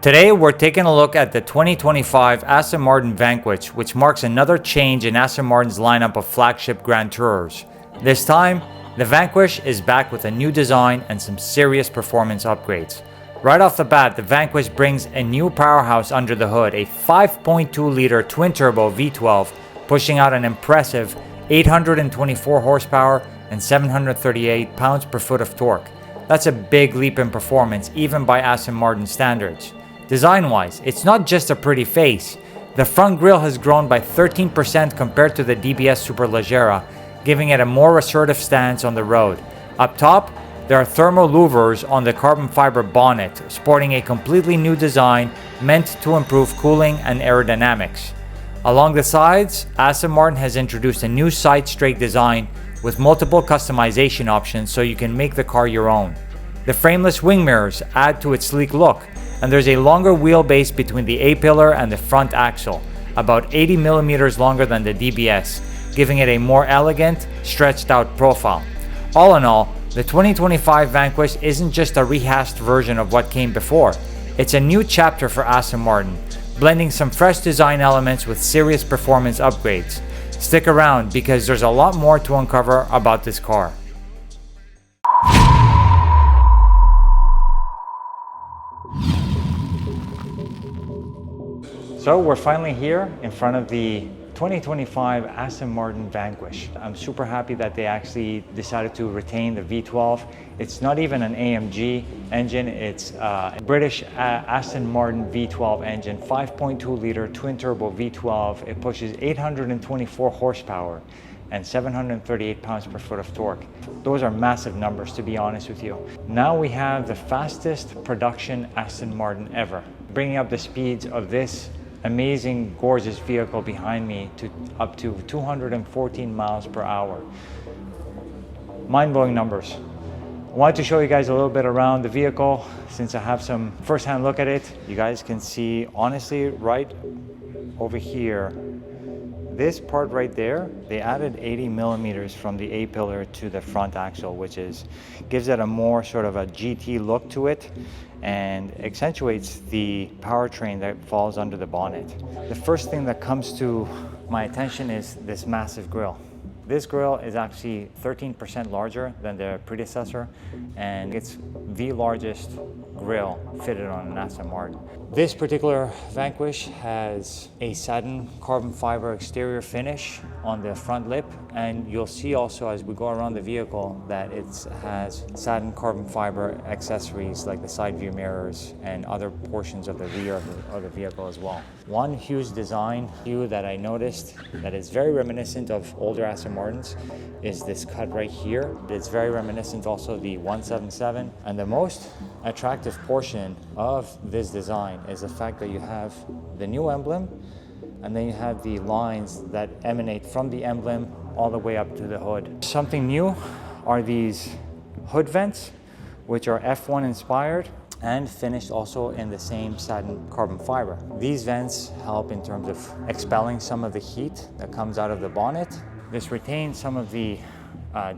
Today we're taking a look at the 2025 Aston Martin Vanquish, which marks another change in Aston Martin's lineup of flagship Grand Tourers. This time, the Vanquish is back with a new design and some serious performance upgrades. Right off the bat, the Vanquish brings a new powerhouse under the hood, a 5.2-liter twin-turbo V12, pushing out an impressive 824 horsepower and 738 pounds-per-foot of torque. That's a big leap in performance, even by Aston Martin standards. Design-wise, it's not just a pretty face. The front grille has grown by 13% compared to the DBS Superleggera, giving it a more assertive stance on the road. Up top, there are thermo louvres on the carbon fiber bonnet, sporting a completely new design meant to improve cooling and aerodynamics. Along the sides, Aston Martin has introduced a new side strake design with multiple customization options so you can make the car your own. The frameless wing mirrors add to its sleek look, and there's a longer wheelbase between the A-pillar and the front axle, about 80 millimeters longer than the DBS, giving it a more elegant, stretched out profile. All in all, the 2025 Vanquish isn't just a rehashed version of what came before. It's a new chapter for Aston Martin, blending some fresh design elements with serious performance upgrades. Stick around because there's a lot more to uncover about this car. So we're finally here in front of the 2025 Aston Martin Vanquish. I'm super happy that they actually decided to retain the V12. It's not even an AMG engine, it's a British Aston Martin V12 engine, 5.2-liter twin-turbo V12. It pushes 824 horsepower and 738 pounds-per-foot of torque. Those are massive numbers, to be honest with you. Now we have the fastest production Aston Martin ever, bringing up the speeds of this amazing, gorgeous vehicle behind me to up to 214 miles per hour. Mind-blowing numbers. I wanted to show you guys a little bit around the vehicle since I have some first-hand look at it. You guys can see, honestly, right over here, this part right there, they added 80 millimeters from the A-pillar to the front axle, which gives it a more sort of a GT look to it and accentuates the powertrain that falls under the bonnet. The first thing that comes to my attention is this massive grille. This grille is actually 13% larger than the predecessor, and it's the largest grille fitted on an Aston Martin. This particular Vanquish has a satin carbon fiber exterior finish on the front lip, and you'll see also as we go around the vehicle that it has satin carbon fiber accessories like the side view mirrors and other portions of the rear of the vehicle as well. One huge design hue that I noticed that is very reminiscent of older Aston Martins is this cut right here. It's very reminiscent also of the 177, and the most attractive portion of this design is the fact that you have the new emblem and then you have the lines that emanate from the emblem all the way up to the hood. Something new are these hood vents, which are F1 inspired and finished also in the same satin carbon fiber. These vents help in terms of expelling some of the heat that comes out of the bonnet. This retains some of the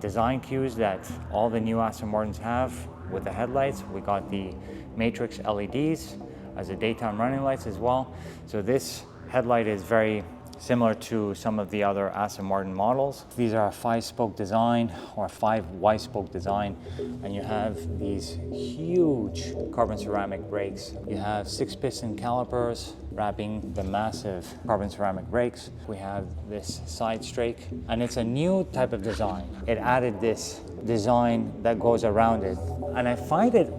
design cues that all the new Aston Martins have with the headlights. We got the matrix LEDs as the daytime running lights as well. So this headlight is very similar to some of the other Aston Martin models. These are a 5-spoke design or 5 Y-spoke design, and you have these huge carbon ceramic brakes. You have 6-piston calipers wrapping the massive carbon ceramic brakes. We have this side strake, and it's a new type of design. It added this design that goes around it, and I find it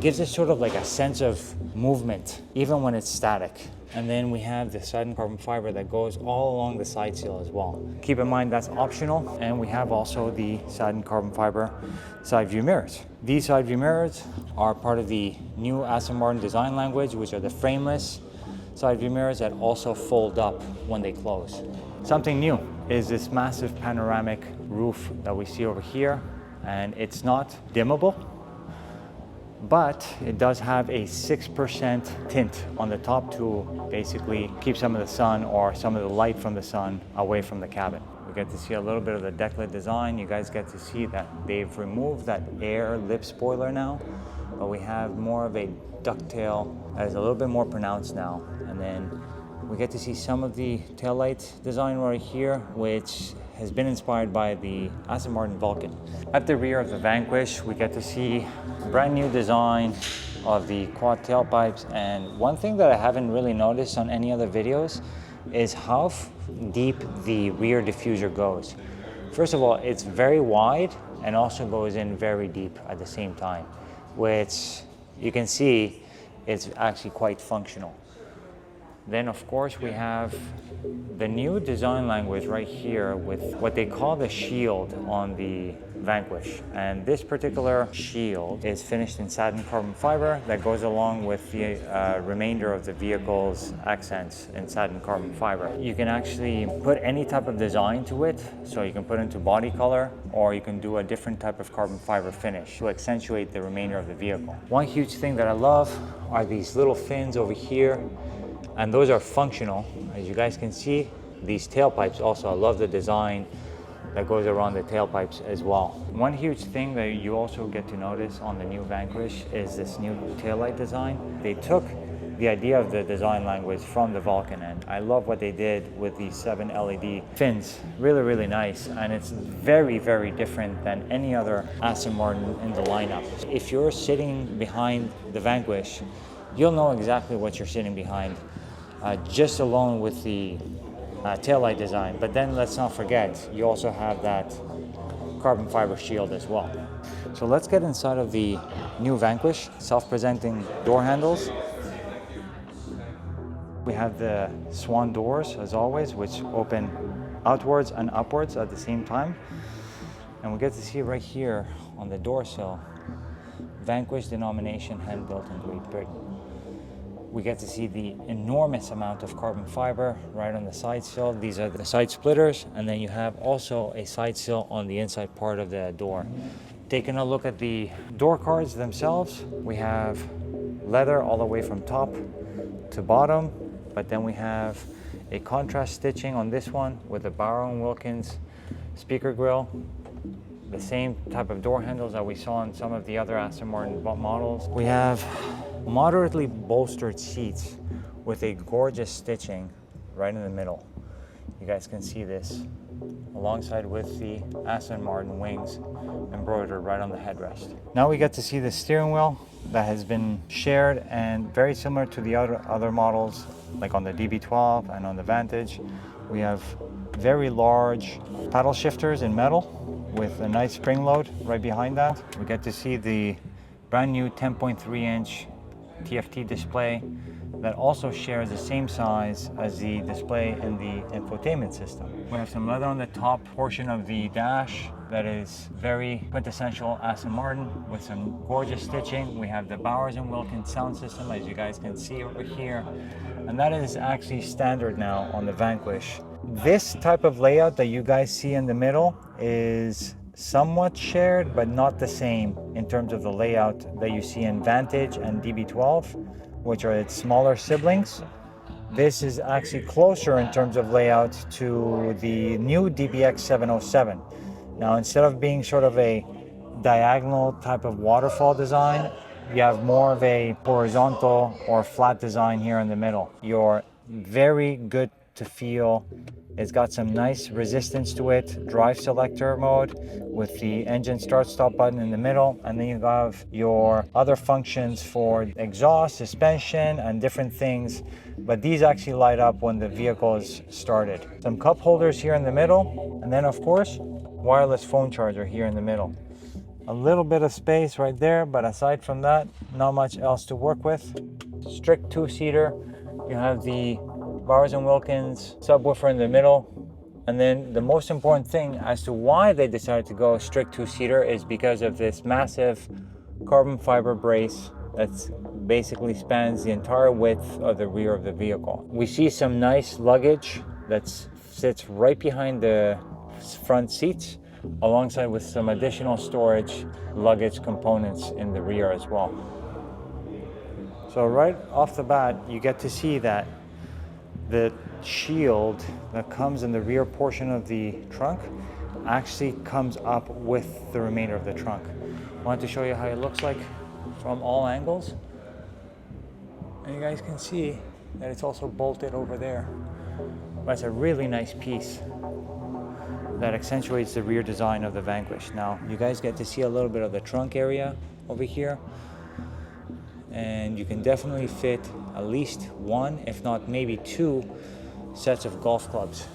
gives it sort of like a sense of movement even when it's static. And then we have the satin carbon fiber that goes all along the side seal as well. Keep in mind that's optional, and we have also the satin carbon fiber side view mirrors. These side view mirrors are part of the new Aston Martin design language, which are the frameless side view mirrors that also fold up when they close. Something new is this massive panoramic roof that we see over here, and it's not dimmable, but it does have a 6% tint on the top to basically keep some of the sun or some of the light from the sun away from the cabin. We get to see a little bit of the deck lid design. You guys get to see that they've removed that air lip spoiler now, but we have more of a ducktail that is a little bit more pronounced now. And then we get to see some of the taillight design right here, which has been inspired by the Aston Martin Vulcan. At the rear of the Vanquish, we get to see brand new design of the quad tailpipes. And one thing that I haven't really noticed on any other videos is how deep the rear diffuser goes. First of all, it's very wide and also goes in very deep at the same time, which you can see it's actually quite functional. Then of course we have the new design language right here with what they call the shield on the Vanquish. And this particular shield is finished in satin carbon fiber that goes along with the remainder of the vehicle's accents in satin carbon fiber. You can actually put any type of design to it, so you can put into body color, or you can do a different type of carbon fiber finish to accentuate the remainder of the vehicle. One huge thing that I love are these little fins over here, and those are functional. As you guys can see, these tailpipes also, I love the design that goes around the tailpipes as well. One huge thing that you also get to notice on the new Vanquish is this new taillight design. They took the idea of the design language from the Vulcan, and I love what they did with these 7 LED fins. Really, really nice, and it's very, very different than any other Aston Martin in the lineup. If you're sitting behind the Vanquish, you'll know exactly what you're sitting behind, just alone with the taillight design. But then let's not forget, you also have that carbon fiber shield as well. So let's get inside of the new Vanquish. Self-presenting door handles. We have the swan doors as always, which open outwards and upwards at the same time. And we get to see right here on the door sill, Vanquish denomination, hand built in Great Britain. We get to see the enormous amount of carbon fiber right on the side sill. These are the side splitters, and then you have also a side sill on the inside part of the door. Taking a look at the door cards themselves, we have leather all the way from top to bottom, but then we have a contrast stitching on this one with a Barrow & Wilkins speaker grille. The same type of door handles that we saw on some of the other Aston Martin models. We have moderately bolstered seats with a gorgeous stitching right in the middle. You guys can see this alongside with the Aston Martin wings embroidered right on the headrest. Now we get to see the steering wheel that has been shared and very similar to the other models, like on the DB12 and on the Vantage. We have very large paddle shifters in metal with a nice spring load right behind that. We get to see the brand new 10.3-inch TFT display that also shares the same size as the display in the infotainment system. We have some leather on the top portion of the dash that is very quintessential Aston Martin with some gorgeous stitching. We have the Bowers & Wilkins sound system, as you guys can see over here, and that is actually standard now on the Vanquish. This type of layout that you guys see in the middle is somewhat shared, but not the same in terms of the layout that you see in Vantage and DB12, which are its smaller siblings. This is actually closer in terms of layout to the new DBX 707. Now, instead of being sort of a diagonal type of waterfall design, you have more of a horizontal or flat design here in the middle. You're very good to feel. It's got some nice resistance to it. Drive selector mode with the engine start stop button in the middle, and then you have your other functions for exhaust, suspension, and different things, but these actually light up when the vehicle is started. Some cup holders here in the middle, and then of course wireless phone charger here in the middle. A little bit of space right there, but aside from that, not much else to work with. Strict two-seater. You have the Bowers & Wilkins subwoofer in the middle. And then the most important thing as to why they decided to go strict two-seater is because of this massive carbon fiber brace that basically spans the entire width of the rear of the vehicle. We see some nice luggage that sits right behind the front seats, alongside with some additional storage luggage components in the rear as well. So right off the bat, you get to see that the shield that comes in the rear portion of the trunk actually comes up with the remainder of the trunk. I wanted to show you how it looks like from all angles. And you guys can see that it's also bolted over there. That's a really nice piece that accentuates the rear design of the Vanquish. Now, you guys get to see a little bit of the trunk area over here. And you can definitely fit at least one, if not maybe two, sets of golf clubs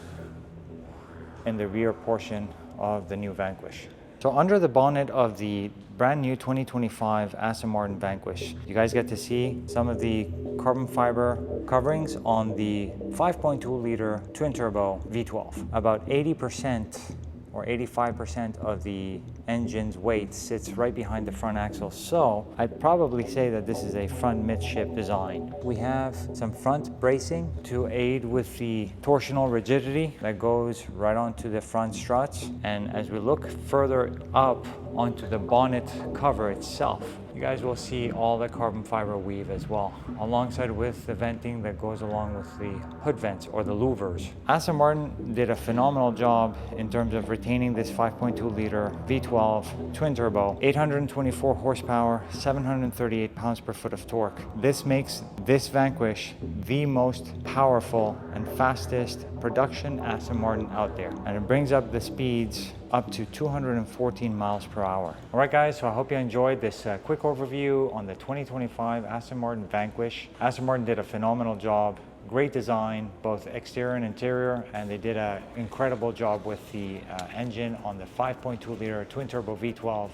in the rear portion of the new Vanquish. So under the bonnet of the brand new 2025 Aston Martin Vanquish, you guys get to see some of the carbon fiber coverings on the 5.2 liter twin turbo V12. About 80% or 85% of the engine's weight sits right behind the front axle. So I'd probably say that this is a front midship design. We have some front bracing to aid with the torsional rigidity that goes right onto the front struts. And as we look further up onto the bonnet cover itself, you guys will see all the carbon fiber weave as well, alongside with the venting that goes along with the hood vents or the louvres. Aston Martin did a phenomenal job in terms of retaining this 5.2 liter V12 twin turbo, 824 horsepower, 738 pounds per foot of torque. This makes this Vanquish the most powerful and fastest production Aston Martin out there. And it brings up the speeds up to 214 miles per hour. All right, guys, so I hope you enjoyed this quick overview on the 2025 Aston Martin Vanquish. Aston Martin did a phenomenal job. Great design, both exterior and interior, and they did an incredible job with the engine on the 5.2 liter twin turbo V12.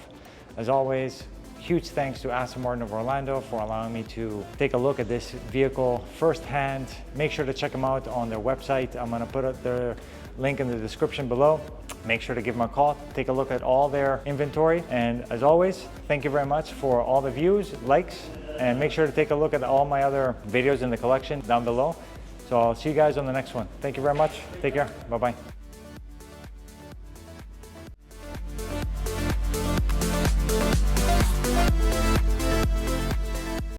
As always, huge thanks to Aston Martin of Orlando for allowing me to take a look at this vehicle firsthand. Make sure to check them out on their website. I'm gonna put up their link in the description below. Make sure to give them a call, take a look at all their inventory. And as always, thank you very much for all the views, likes, and make sure to take a look at all my other videos in the collection down below. So I'll see you guys on the next one. Thank you very much. Take care. Bye-bye.